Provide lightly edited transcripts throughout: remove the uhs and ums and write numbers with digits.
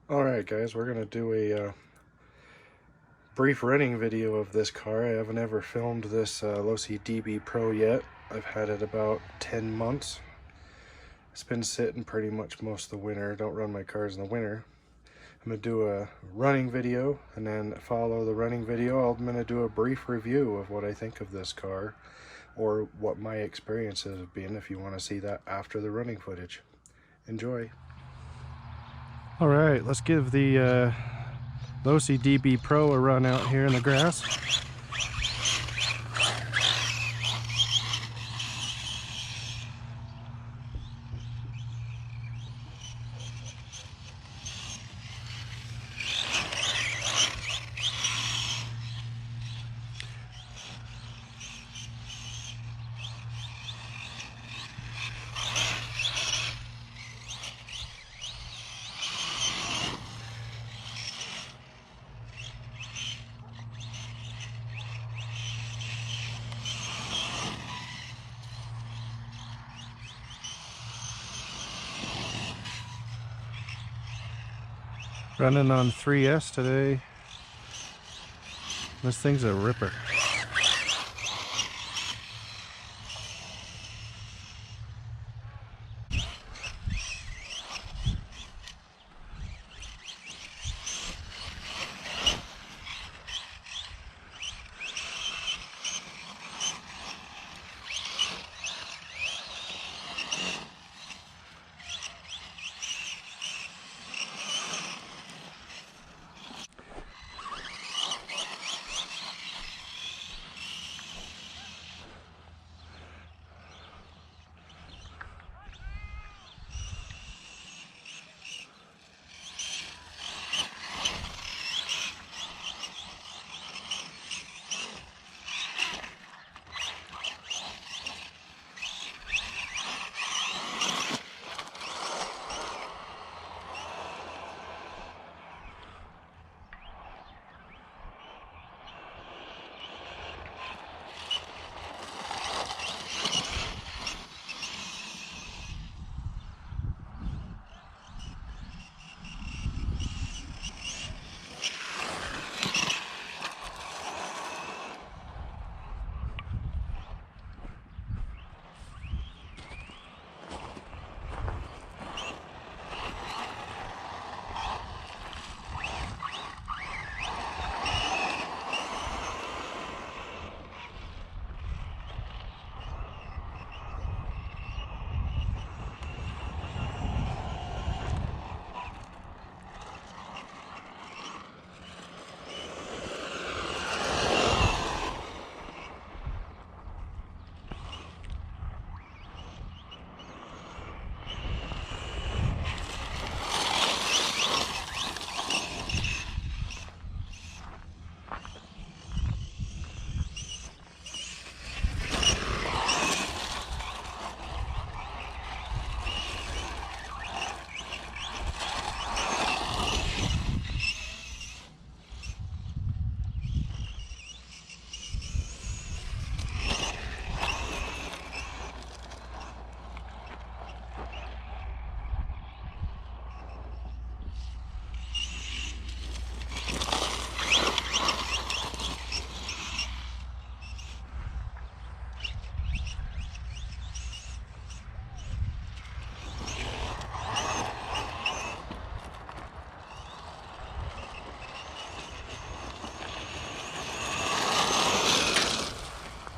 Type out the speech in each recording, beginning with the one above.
Alright guys, we're going to do a brief running video of this car. I haven't ever filmed this Losi DB PRO yet. I've had it about 10 months. It's been sitting pretty much most of the winter. Don't run my cars in the winter. I'm going to do a running video, and then follow the running video, I'm going to do a brief review of what I think of this car, or what my experiences have been, if you want to see that after the running footage. Enjoy. Alright, let's give the Losi DB PRO a run out here in the grass. Running on 3S today. This thing's a ripper.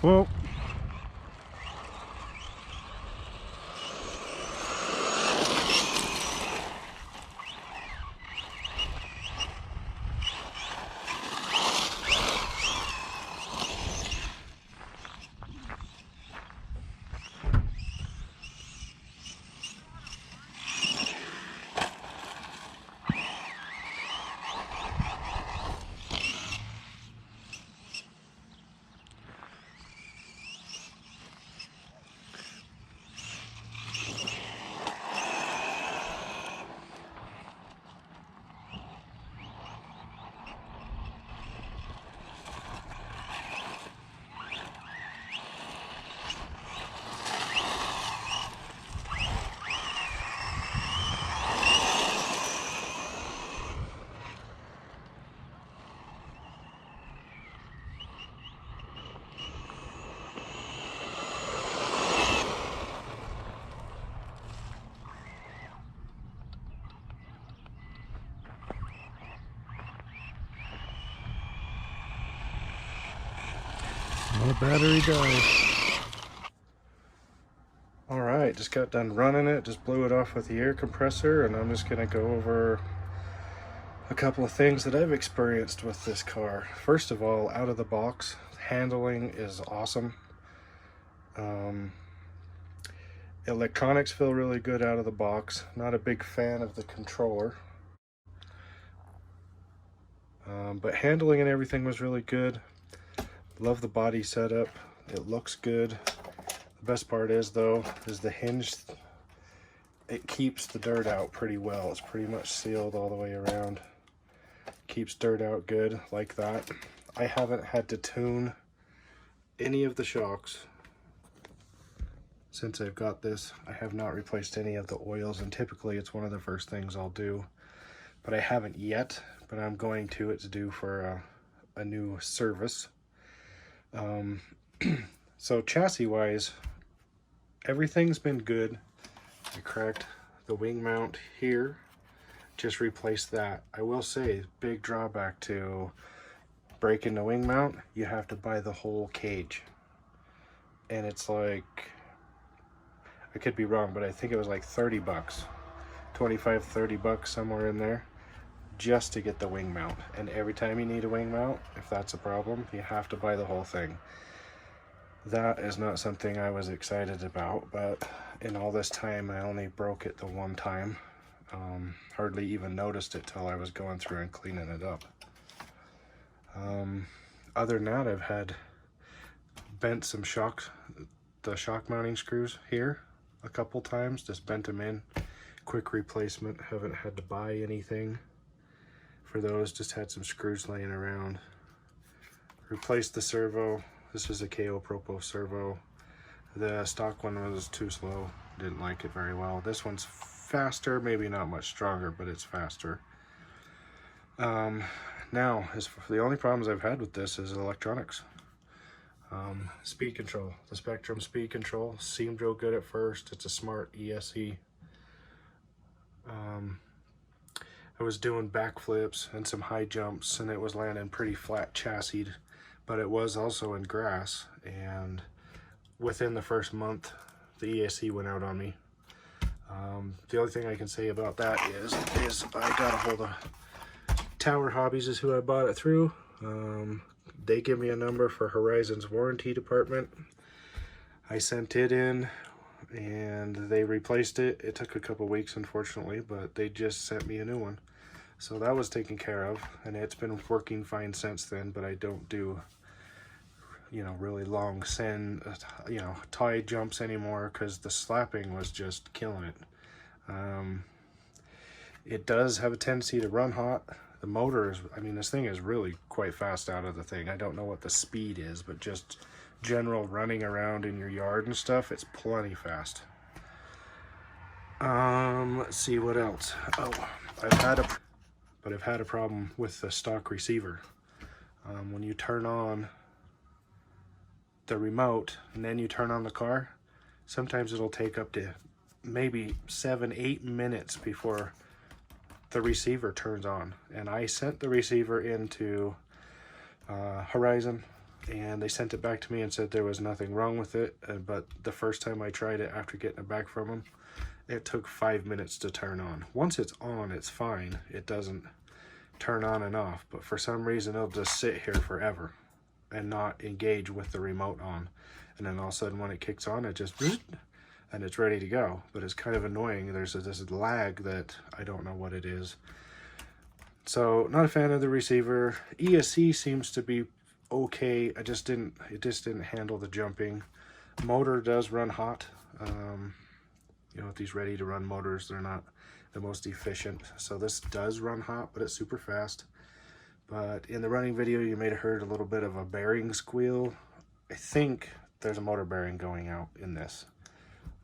Whoa. the battery died. Alright, just got done running it, just blew it off with the air compressor, and I'm just going to go over a couple of things that I've experienced with this car. First of all, out of the box, handling is awesome. Electronics feel really good out of the box. Not a big fan of the controller. But handling and everything was really good. Love the body setup. It looks good. The best part is, though, is the hinge. It keeps the dirt out pretty well. It's pretty much sealed all the way around. Keeps dirt out good like that. I haven't had to tune any of the shocks since I've got this. I have not replaced any of the oils, and typically it's one of the first things I'll do, but I haven't yet, but I'm going to. It's due for a new service. So chassis wise, everything's been good. I cracked the wing mount here, just replaced that. I will say, big drawback to breaking the wing mount, you have to buy the whole cage, and it's like, I could be wrong, but I think it was like 30 bucks, 25, 30 bucks, somewhere in there, just to get the wing mount. And every time you need a wing mount, if that's a problem, you have to buy the whole thing. That is not something I was excited about, but in all this time, I only broke it the one time. Hardly even noticed it till I was going through and cleaning it up. Other than that, I've had bent some the shock mounting screws here a couple times, just bent them in. Quick replacement, haven't had to buy anything for those, just had some screws laying around. Replaced the servo. This is a KO propo servo. The stock one was too slow, didn't like it very well. This one's faster, maybe not much stronger, but it's faster. Now, the only problems I've had with this is electronics. Speed control. The Spectrum speed control seemed real good at first. It's a smart ESC. I was doing backflips and some high jumps, and it was landing pretty flat chassis, but it was also in grass, and within the first month, the ESC went out on me. The only thing I can say about that is I got a hold of Tower Hobbies is who I bought it through. They give me a number for Horizon's warranty department. I sent it in and they replaced it. It took a couple weeks, unfortunately, but they just sent me a new one. So that was taken care of, and it's been working fine since then, but I don't do, really long tie jumps anymore because the slapping was just killing it. It does have a tendency to run hot. The motor is, this thing is really quite fast out of the thing. I don't know what the speed is, but just general running around in your yard and stuff, it's plenty fast. Let's see what else. Oh, I've had a problem with the stock receiver. When you turn on the remote and then you turn on the car, sometimes it'll take up to maybe 7-8 minutes before the receiver turns on. And I sent the receiver into Horizon, and they sent it back to me and said there was nothing wrong with it, but the first time I tried it after getting it back from them, it took 5 minutes to turn on. Once it's on, it's fine. It doesn't turn on and off, but for some reason it'll just sit here forever and not engage with the remote on. And then all of a sudden when it kicks on, it just, and it's ready to go. But it's kind of annoying. There's this lag that I don't know what it is. So not a fan of the receiver. ESC seems to be okay. It just didn't handle the jumping. Motor does run hot. With these ready to run motors, they're not the most efficient. So this does run hot, but it's super fast. But in the running video, you may have heard a little bit of a bearing squeal. I think there's a motor bearing going out in this.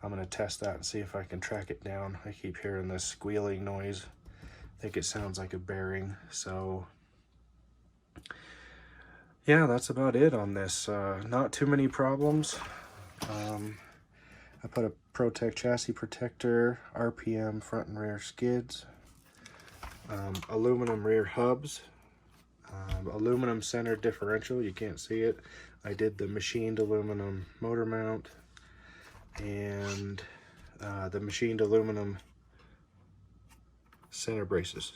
I'm going to test that and see if I can track it down. I keep hearing this squealing noise. I think it sounds like a bearing. So yeah, that's about it on this. Not too many problems. I put a ProTech chassis protector, RPM front and rear skids, aluminum rear hubs, aluminum center differential. You can't see it. I did the machined aluminum motor mount and the machined aluminum center braces.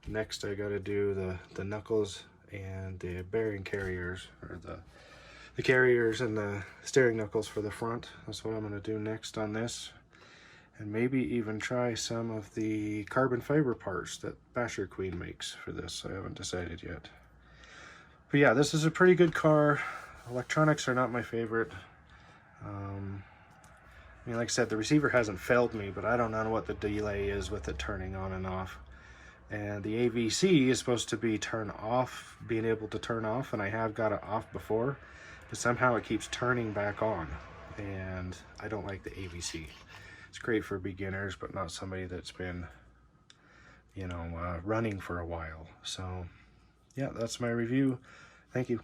Next I got to do the knuckles and the bearing carriers, or the carriers and the steering knuckles for the front. That's what I'm going to do next on this. And maybe even try some of the carbon fiber parts that Basher Queen makes for this. I haven't decided yet. But yeah, this is a pretty good car. Electronics are not my favorite. I mean, like I said, the receiver hasn't failed me, but I don't know what the delay is with it turning on and off. And the AVC is supposed to be turn off, being able to turn off, and I have got it off before, but somehow it keeps turning back on, and I don't like the AVC. It's great for beginners, but not somebody that's been, you know, running for a while. So yeah, that's my review. Thank you.